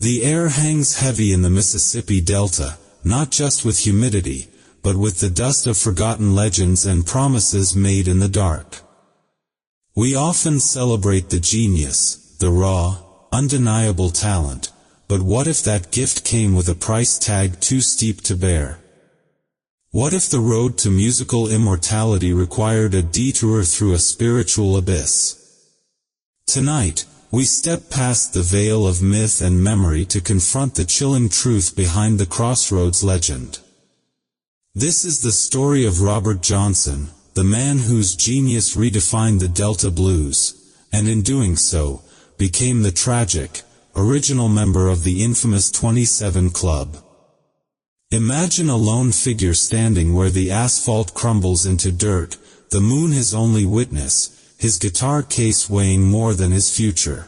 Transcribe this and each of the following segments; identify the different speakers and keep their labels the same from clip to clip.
Speaker 1: The air hangs heavy in the Mississippi Delta, not just with humidity, but with the dust of forgotten legends and promises made in the dark. We often celebrate the genius, the raw, undeniable talent, but what if that gift came with a price tag too steep to bear? What if the road to musical immortality required a detour through a spiritual abyss? Tonight, we step past the veil of myth and memory to confront the chilling truth behind the Crossroads legend. This is the story of Robert Johnson, the man whose genius redefined the Delta blues, and in doing so, became the tragic, original member of the infamous 27 Club. Imagine a lone figure standing where the asphalt crumbles into dirt, the moon his only witness, his guitar case weighing more than his future.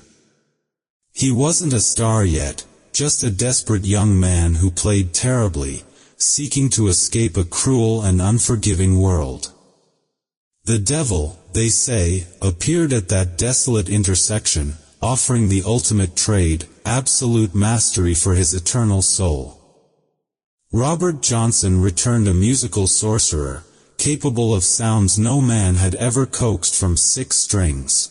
Speaker 1: He wasn't a star yet, just a desperate young man who played terribly, seeking to escape a cruel and unforgiving world. The devil, they say, appeared at that desolate intersection, offering the ultimate trade, absolute mastery for his eternal soul. Robert Johnson returned a musical sorcerer, capable of sounds no man had ever coaxed from 6 strings.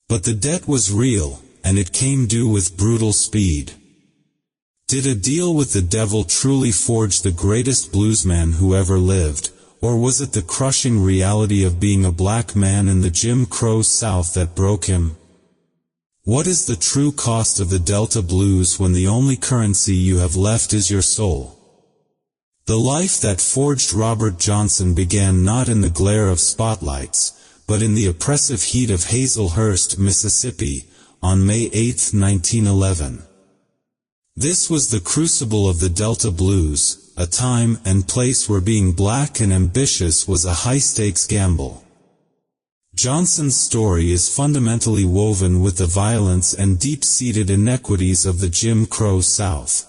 Speaker 1: But the debt was real, and it came due with brutal speed. Did a deal with the devil truly forge the greatest bluesman who ever lived, or was it the crushing reality of being a black man in the Jim Crow South that broke him? What is the true cost of the Delta blues when the only currency you have left is your soul? The life that forged Robert Johnson began not in the glare of spotlights, but in the oppressive heat of Hazelhurst, Mississippi, on May 8, 1911. This was the crucible of the Delta blues, a time and place where being black and ambitious was a high-stakes gamble. Johnson's story is fundamentally woven with the violence and deep-seated inequities of the Jim Crow South.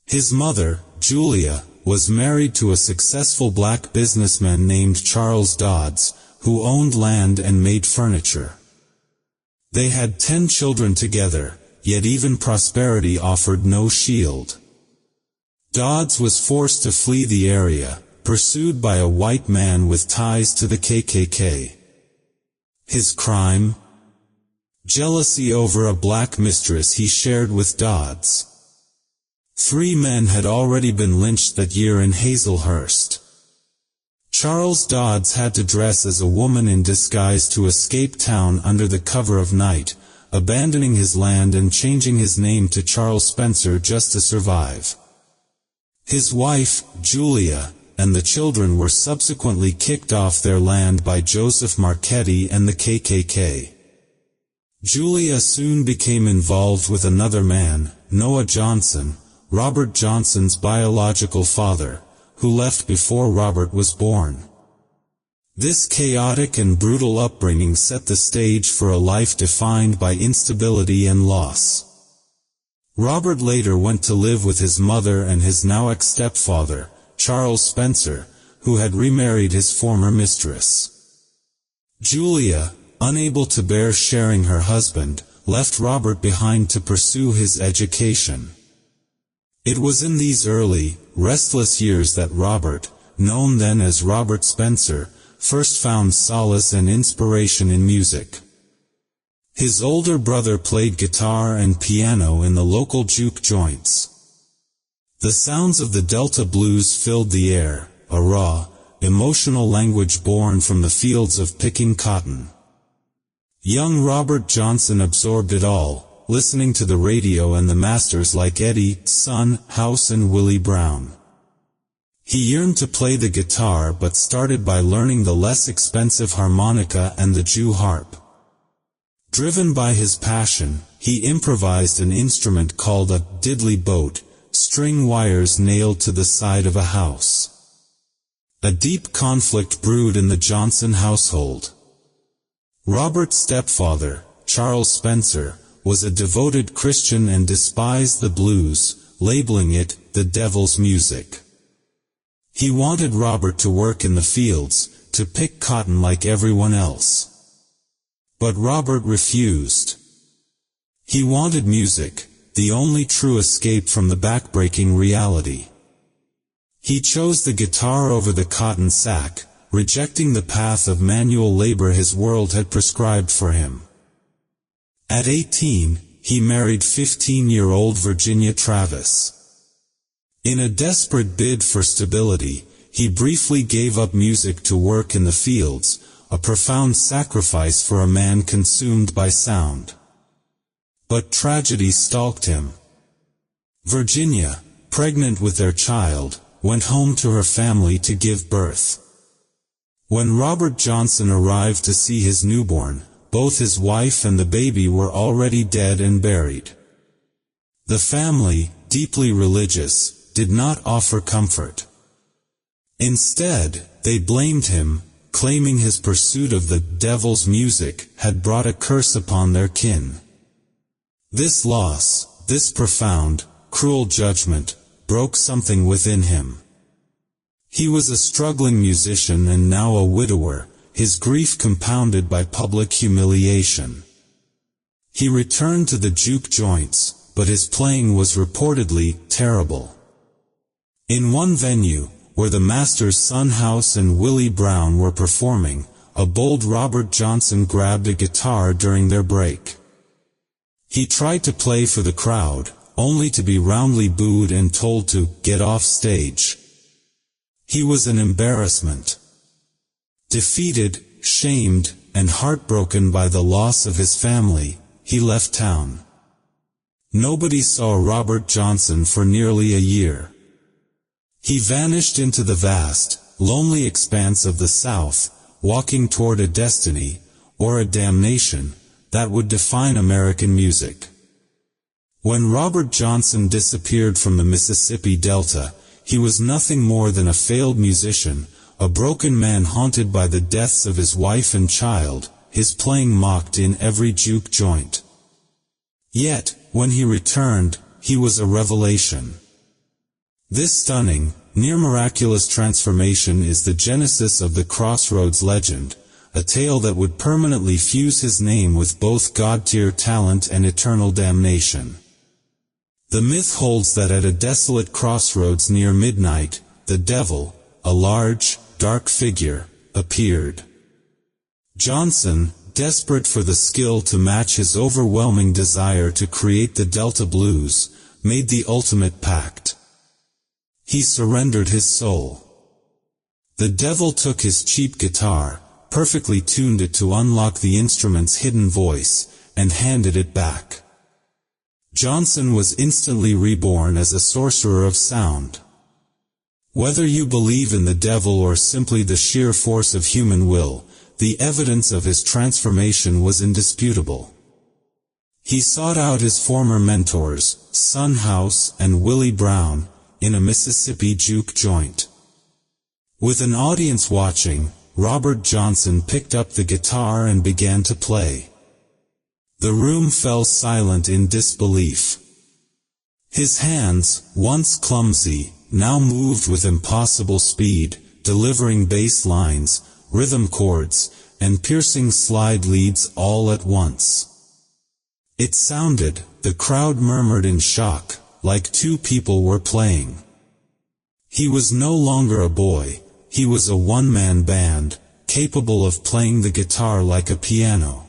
Speaker 1: His mother, Julia, was married to a successful black businessman named Charles Dodds, who owned land and made furniture. They had 10 children together, yet even prosperity offered no shield. Dodds was forced to flee the area, pursued by a white man with ties to the KKK. His crime? Jealousy over a black mistress he shared with Dodds. 3 men had already been lynched that year in Hazelhurst. Charles Dodds had to dress as a woman in disguise to escape town under the cover of night, abandoning his land and changing his name to Charles Spencer just to survive. His wife, Julia, and the children were subsequently kicked off their land by Joseph Marchetti and the KKK. Julia soon became involved with another man, Noah Johnson, Robert Johnson's biological father, who left before Robert was born. This chaotic and brutal upbringing set the stage for a life defined by instability and loss. Robert later went to live with his mother and his now ex-stepfather, Charles Spencer, who had remarried his former mistress. Julia, unable to bear sharing her husband, left Robert behind to pursue his education. It was in these early, restless years that Robert, known then as Robert Spencer, first found solace and inspiration in music. His older brother played guitar and piano in the local juke joints. The sounds of the Delta blues filled the air, a raw, emotional language born from the fields of picking cotton. Young Robert Johnson absorbed it all, listening to the radio and the masters like Eddie, Son, House and Willie Brown. He yearned to play the guitar but started by learning the less expensive harmonica and the Jew harp. Driven by his passion, he improvised an instrument called a diddley boat, string wires nailed to the side of a house. A deep conflict brewed in the Johnson household. Robert's stepfather, Charles Spencer, was a devoted Christian and despised the blues, labeling it the devil's music. He wanted Robert to work in the fields, to pick cotton like everyone else. But Robert refused. He wanted music, the only true escape from the backbreaking reality. He chose the guitar over the cotton sack, rejecting the path of manual labor his world had prescribed for him. At 18, he married 15-year-old Virginia Travis. In a desperate bid for stability, he briefly gave up music to work in the fields, a profound sacrifice for a man consumed by sound. But tragedy stalked him. Virginia, pregnant with their child, went home to her family to give birth. When Robert Johnson arrived to see his newborn, both his wife and the baby were already dead and buried. The family, deeply religious, did not offer comfort. Instead, they blamed him, claiming his pursuit of the devil's music had brought a curse upon their kin. This loss, this profound, cruel judgment, broke something within him. He was a struggling musician and now a widower, his grief compounded by public humiliation. He returned to the juke joints, but his playing was reportedly terrible. In one venue, where the Master's Son House and Willie Brown were performing, a bold Robert Johnson grabbed a guitar during their break. He tried to play for the crowd, only to be roundly booed and told to get off stage. He was an embarrassment. Defeated, shamed, and heartbroken by the loss of his family, he left town. Nobody saw Robert Johnson for nearly a year. He vanished into the vast, lonely expanse of the South, walking toward a destiny, or a damnation, that would define American music. When Robert Johnson disappeared from the Mississippi Delta, he was nothing more than a failed musician, a broken man haunted by the deaths of his wife and child, his playing mocked in every juke joint. Yet, when he returned, he was a revelation. This stunning, near-miraculous transformation is the genesis of the Crossroads Legend, a tale that would permanently fuse his name with both God-tier talent and eternal damnation. The myth holds that at a desolate crossroads near midnight, the devil, a large, dark figure, appeared. Johnson, desperate for the skill to match his overwhelming desire to create the Delta blues, made the ultimate pact. He surrendered his soul. The devil took his cheap guitar, perfectly tuned it to unlock the instrument's hidden voice, and handed it back. Johnson was instantly reborn as a sorcerer of sound. Whether you believe in the devil or simply the sheer force of human will, the evidence of his transformation was indisputable. He sought out his former mentors, Son House and Willie Brown, in a Mississippi juke joint. With an audience watching, Robert Johnson picked up the guitar and began to play. The room fell silent in disbelief. His hands, once clumsy, now moved with impossible speed, delivering bass lines, rhythm chords, and piercing slide leads all at once. It sounded, the crowd murmured in shock, like two people were playing. He was no longer a boy, he was a one-man band, capable of playing the guitar like a piano.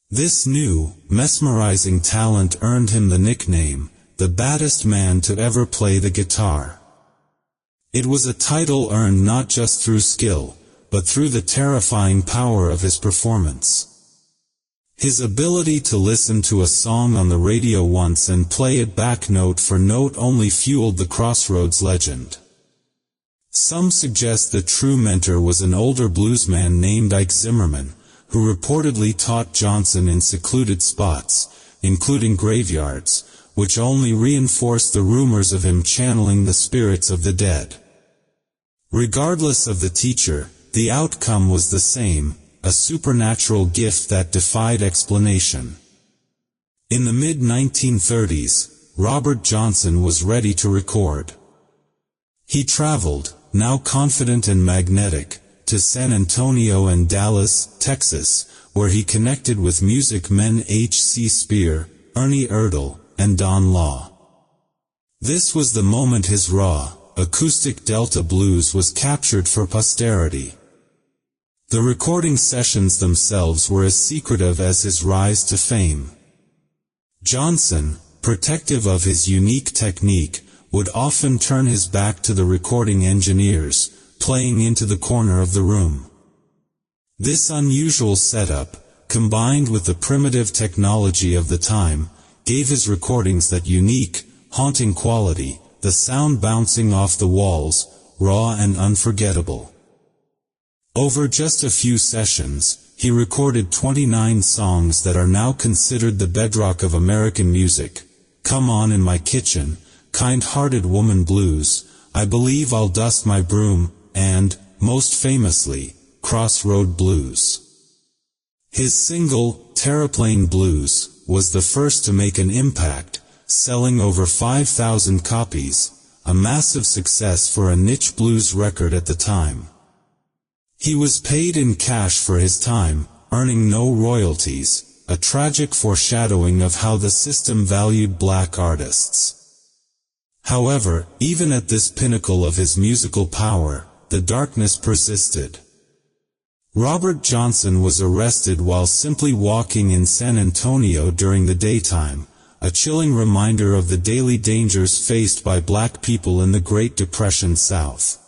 Speaker 1: This new, mesmerizing talent earned him the nickname, the baddest man to ever play the guitar. It was a title earned not just through skill, but through the terrifying power of his performance. His ability to listen to a song on the radio once and play it back note for note only fueled the Crossroads Legend. Some suggest the true mentor was an older bluesman named Ike Zimmerman, who reportedly taught Johnson in secluded spots, including graveyards, which only reinforced the rumors of him channeling the spirits of the dead. Regardless of the teacher, the outcome was the same, a supernatural gift that defied explanation. In the mid-1930s, Robert Johnson was ready to record. He traveled, now confident and magnetic, to San Antonio and Dallas, Texas, where he connected with music men H.C. Spear, Ernie Ertl, and Don Law. This was the moment his raw, acoustic Delta blues was captured for posterity. The recording sessions themselves were as secretive as his rise to fame. Johnson, protective of his unique technique, would often turn his back to the recording engineers, playing into the corner of the room. This unusual setup, combined with the primitive technology of the time, gave his recordings that unique, haunting quality, the sound bouncing off the walls, raw and unforgettable. Over just a few sessions, he recorded 29 songs that are now considered the bedrock of American music: Come On in My Kitchen, Kind-Hearted Woman Blues, I Believe I'll Dust My Broom, and, most famously, Crossroads Blues. His single, Terraplane Blues, was the first to make an impact, selling over 5,000 copies, a massive success for a niche blues record at the time. He was paid in cash for his time, earning no royalties, a tragic foreshadowing of how the system valued black artists. However, even at this pinnacle of his musical power, the darkness persisted. Robert Johnson was arrested while simply walking in San Antonio during the daytime, a chilling reminder of the daily dangers faced by black people in the Great Depression South.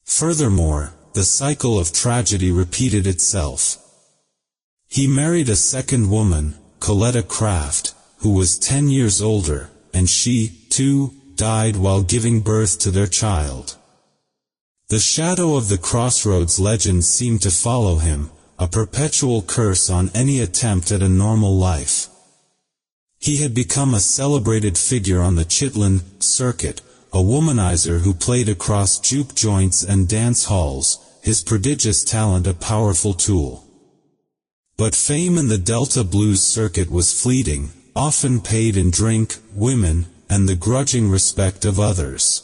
Speaker 1: Furthermore, the cycle of tragedy repeated itself. He married a second woman, Coletta Craft, who was 10 years older, and she, too, died while giving birth to their child. The shadow of the Crossroads Legend seemed to follow him, a perpetual curse on any attempt at a normal life. He had become a celebrated figure on the Chitlin circuit, a womanizer who played across juke joints and dance halls, his prodigious talent a powerful tool. But fame in the Delta blues circuit was fleeting, often paid in drink, women, and the grudging respect of others.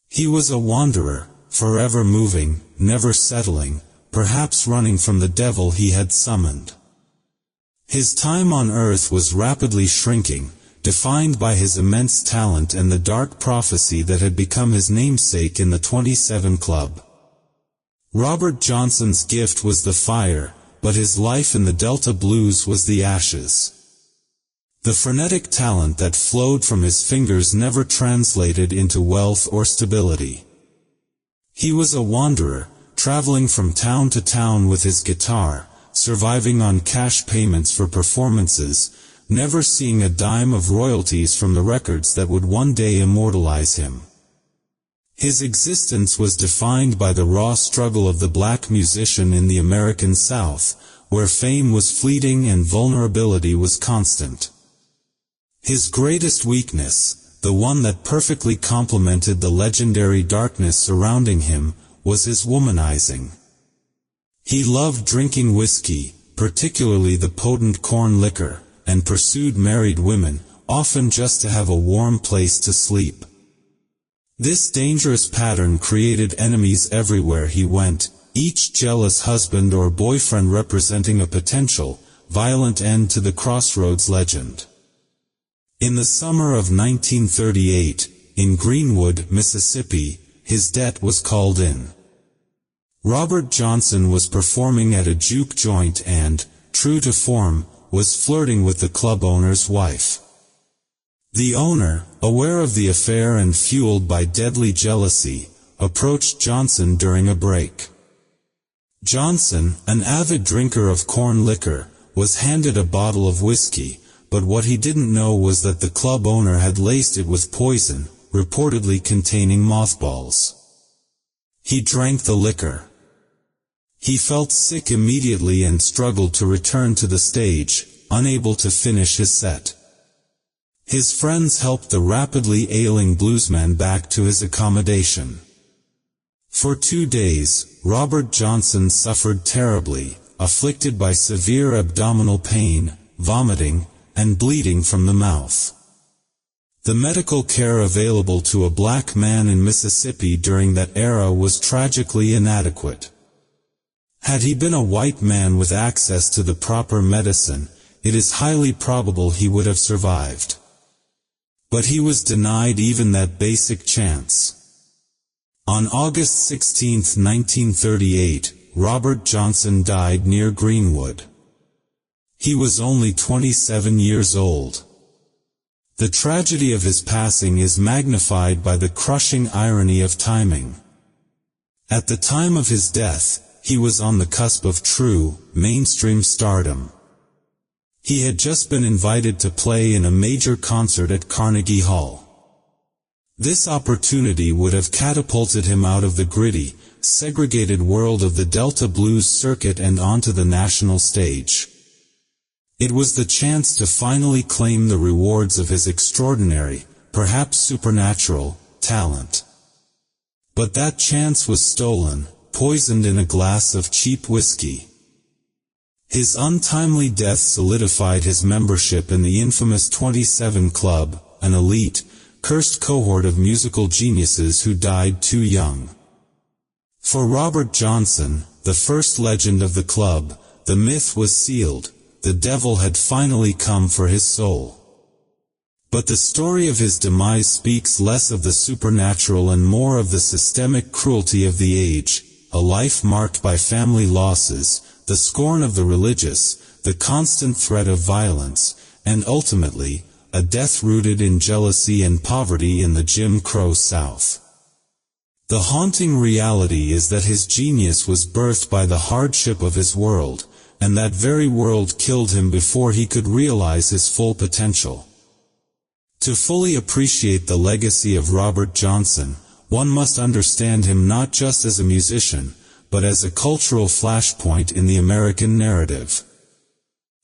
Speaker 1: He was a wanderer, forever moving, never settling, perhaps running from the devil he had summoned. His time on earth was rapidly shrinking, defined by his immense talent and the dark prophecy that had become his namesake in the 27 Club. Robert Johnson's gift was the fire, but his life in the Delta blues was the ashes. The frenetic talent that flowed from his fingers never translated into wealth or stability. He was a wanderer, traveling from town to town with his guitar, surviving on cash payments for performances, never seeing a dime of royalties from the records that would one day immortalize him. His existence was defined by the raw struggle of the black musician in the American South, where fame was fleeting and vulnerability was constant. His greatest weakness, the one that perfectly complemented the legendary darkness surrounding him, was his womanizing. He loved drinking whiskey, particularly the potent corn liquor, and pursued married women, often just to have a warm place to sleep. This dangerous pattern created enemies everywhere he went, each jealous husband or boyfriend representing a potential, violent end to the Crossroads Legend. In the summer of 1938, in Greenwood, Mississippi, his debt was called in. Robert Johnson was performing at a juke joint and, true to form, was flirting with the club owner's wife. The owner, aware of the affair and fueled by deadly jealousy, approached Johnson during a break. Johnson, an avid drinker of corn liquor, was handed a bottle of whiskey, but what he didn't know was that the club owner had laced it with poison, reportedly containing mothballs. He drank the liquor. He felt sick immediately and struggled to return to the stage, unable to finish his set. His friends helped the rapidly ailing bluesman back to his accommodation. For 2 days, Robert Johnson suffered terribly, afflicted by severe abdominal pain, vomiting, and bleeding from the mouth. The medical care available to a black man in Mississippi during that era was tragically inadequate. Had he been a white man with access to the proper medicine, it is highly probable he would have survived. But he was denied even that basic chance. On August 16, 1938, Robert Johnson died near Greenwood. He was only 27 years old. The tragedy of his passing is magnified by the crushing irony of timing. At the time of his death, he was on the cusp of true, mainstream stardom. He had just been invited to play in a major concert at Carnegie Hall. This opportunity would have catapulted him out of the gritty, segregated world of the Delta blues circuit and onto the national stage. It was the chance to finally claim the rewards of his extraordinary, perhaps supernatural, talent. But that chance was stolen, poisoned in a glass of cheap whiskey. His untimely death solidified his membership in the infamous 27 Club, an elite, cursed cohort of musical geniuses who died too young. For Robert Johnson, the first legend of the club, the myth was sealed. The devil had finally come for his soul. But the story of his demise speaks less of the supernatural and more of the systemic cruelty of the age, a life marked by family losses, the scorn of the religious, the constant threat of violence, and ultimately, a death rooted in jealousy and poverty in the Jim Crow South. The haunting reality is that his genius was birthed by the hardship of his world, and that very world killed him before he could realize his full potential. To fully appreciate the legacy of Robert Johnson, one must understand him not just as a musician, but as a cultural flashpoint in the American narrative.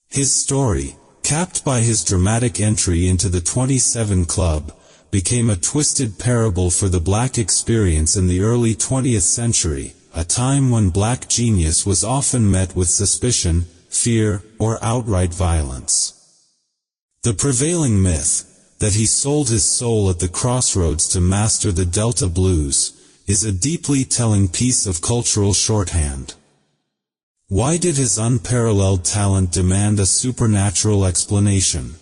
Speaker 1: His story, capped by his dramatic entry into the 27 Club, became a twisted parable for the black experience in the early 20th century, a time when black genius was often met with suspicion, fear, or outright violence. The prevailing myth, that he sold his soul at the crossroads to master the Delta blues, is a deeply telling piece of cultural shorthand. Why did his unparalleled talent demand a supernatural explanation?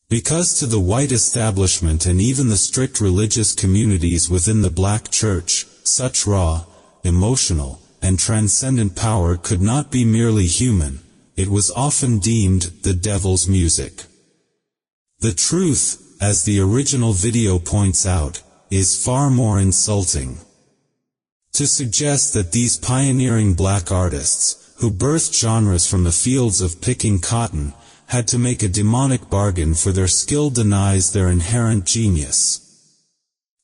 Speaker 1: Because to the white establishment and even the strict religious communities within the black church, such raw, emotional, and transcendent power could not be merely human, it was often deemed the devil's music. The truth, as the original video points out, is far more insulting. To suggest that these pioneering black artists, who birthed genres from the fields of picking cotton, had to make a demonic bargain for their skill denies their inherent genius.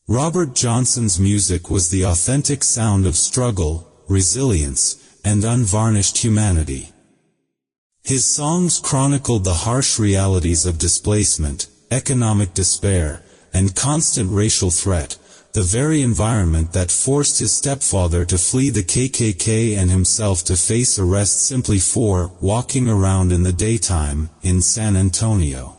Speaker 1: Robert Johnson's music was the authentic sound of struggle, resilience, and unvarnished humanity. His songs chronicled the harsh realities of displacement, economic despair, and constant racial threat, the very environment that forced his stepfather to flee the KKK and himself to face arrest simply for walking around in the daytime in San Antonio.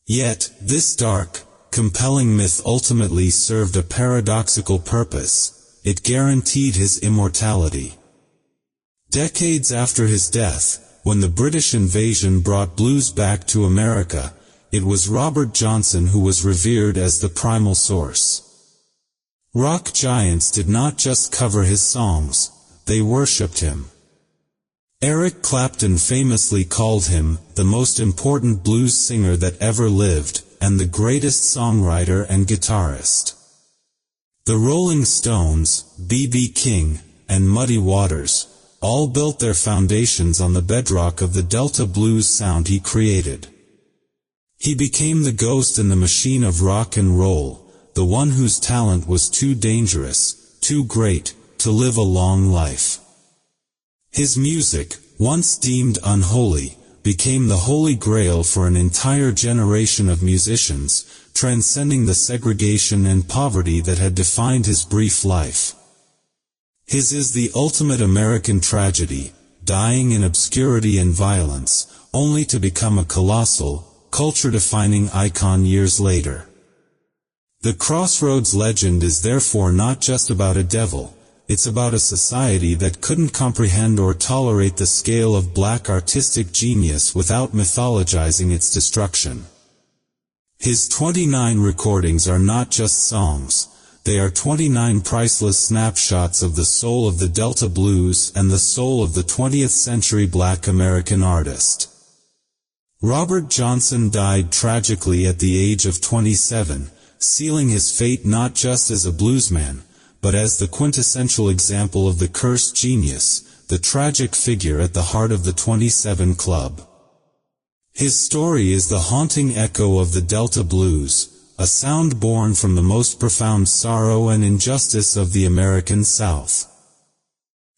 Speaker 1: Yet, this dark, compelling myth ultimately served a paradoxical purpose. It guaranteed his immortality. Decades after his death, when the British invasion brought blues back to America, it was Robert Johnson who was revered as the primal source. Rock giants did not just cover his songs, they worshipped him. Eric Clapton famously called him the most important blues singer that ever lived, and the greatest songwriter and guitarist. The Rolling Stones, B.B. King, and Muddy Waters, all built their foundations on the bedrock of the Delta blues sound he created. He became the ghost in the machine of rock and roll, the one whose talent was too dangerous, too great, to live a long life. His music, once deemed unholy, became the holy grail for an entire generation of musicians, transcending the segregation and poverty that had defined his brief life. His is the ultimate American tragedy, dying in obscurity and violence, only to become a colossal, culture-defining icon years later. The Crossroads Legend is therefore not just about a devil, it's about a society that couldn't comprehend or tolerate the scale of black artistic genius without mythologizing its destruction. His 29 recordings are not just songs, they are 29 priceless snapshots of the soul of the Delta blues and the soul of the 20th century black American artist. Robert Johnson died tragically at the age of 27, sealing his fate not just as a bluesman, but as the quintessential example of the cursed genius, the tragic figure at the heart of the 27 Club. His story is the haunting echo of the Delta blues, a sound born from the most profound sorrow and injustice of the American South.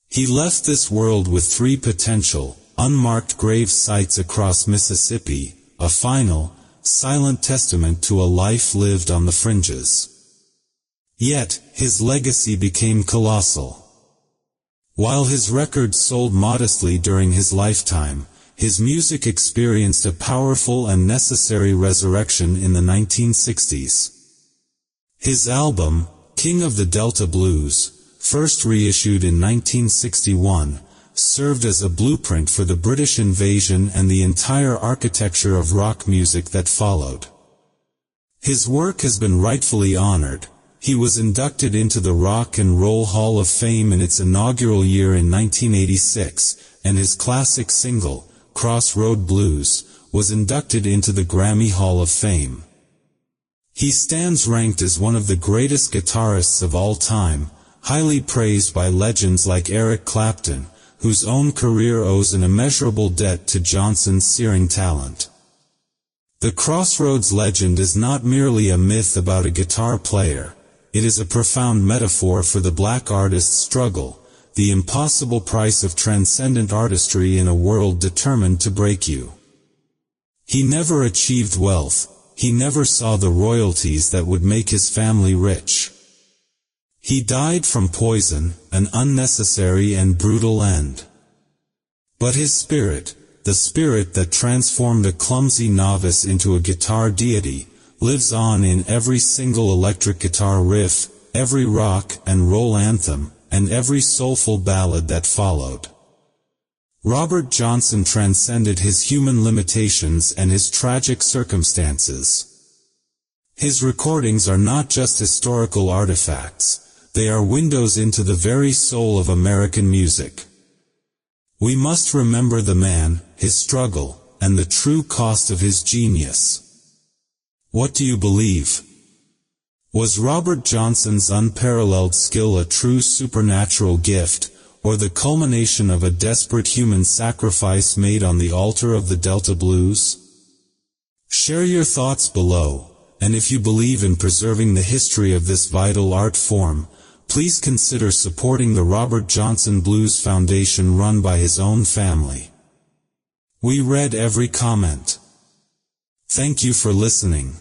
Speaker 1: He left this world with 3 potential, unmarked grave sites across Mississippi, a final, silent testament to a life lived on the fringes. Yet, his legacy became colossal. While his records sold modestly during his lifetime, his music experienced a powerful and necessary resurrection in the 1960s. His album, King of the Delta Blues, first reissued in 1961, served as a blueprint for the British invasion and the entire architecture of rock music that followed. His work has been rightfully honored. He was inducted into the Rock and Roll Hall of Fame in its inaugural year in 1986, and his classic single, Crossroads Blues, was inducted into the Grammy Hall of Fame. He stands ranked as one of the greatest guitarists of all time, highly praised by legends like Eric Clapton, whose own career owes an immeasurable debt to Johnson's searing talent. The Crossroads Legend is not merely a myth about a guitar player. It is a profound metaphor for the black artist's struggle, the impossible price of transcendent artistry in a world determined to break you. He never achieved wealth, he never saw the royalties that would make his family rich. He died from poison, an unnecessary and brutal end. But his spirit, the spirit that transformed a clumsy novice into a guitar deity, lives on in every single electric guitar riff, every rock and roll anthem, and every soulful ballad that followed. Robert Johnson transcended his human limitations and his tragic circumstances. His recordings are not just historical artifacts, they are windows into the very soul of American music. We must remember the man, his struggle, and the true cost of his genius. What do you believe? Was Robert Johnson's unparalleled skill a true supernatural gift, or the culmination of a desperate human sacrifice made on the altar of the Delta Blues? Share your thoughts below, and if you believe in preserving the history of this vital art form, please consider supporting the Robert Johnson Blues Foundation run by his own family. We read every comment. Thank you for listening.